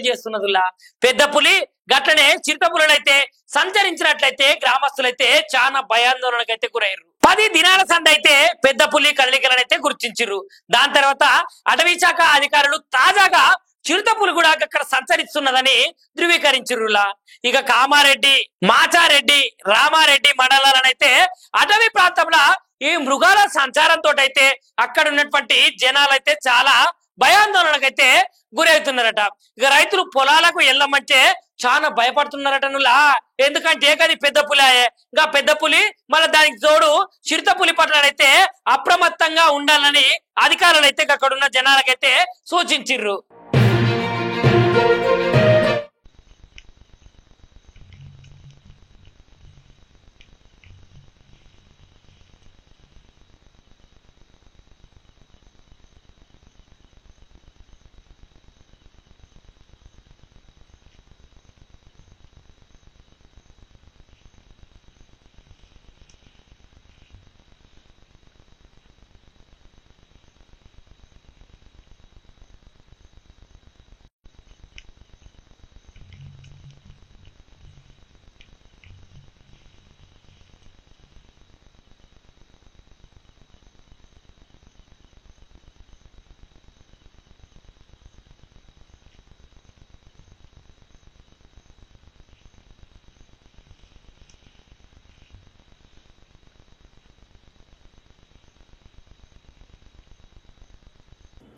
వ్యాఖ్యలు చేస్తున్నదిలా. పెద్ద పులి గట్లనే చిరుత పులులైతే సంచరించినట్లయితే గ్రామస్తులైతే చాలా భయాందోళనకైతే గురయ్యారు. 10 దినాల సంది అయితే పెద్ద పులి కదలికలనైతే గుర్తించారు. దాని తర్వాత అటవీ శాఖ అధికారులు తాజాగా చిరుత పులి కూడా అక్కడ సంచరిస్తున్నదని ధృవీకరించిరులా. ఇక కామారెడ్డి, మాచారెడ్డి, రామారెడ్డి మండలాలనైతే అటవీ ప్రాంతంలో ఈ మృగాల సంచారంతో అయితే అక్కడ ఉన్నటువంటి జనాలైతే చాలా భయాందోళనకైతే గురవుతున్నారట. ఇక రైతులు పొలాలకు వెళ్ళమంటే చాలా భయపడుతున్నారటనులా. ఎందుకంటే అది పెద్ద పులి ఆయే. ఇంకా పెద్ద పులి మళ్ళీ దానికి తోడు చిరుత పులి పట్లనైతే అప్రమత్తంగా ఉండాలని అధికారులు అయితే అక్కడ ఉన్న జనాలకైతే సూచించిర్రు.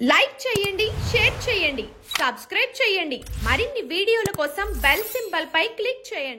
లైక్ చేయండి, షేర్ చేయండి, సబ్స్క్రైబ్ చేయండి. మరిన్ని వీడియోల కోసం బెల్ సింబల్ పై క్లిక్ చేయండి.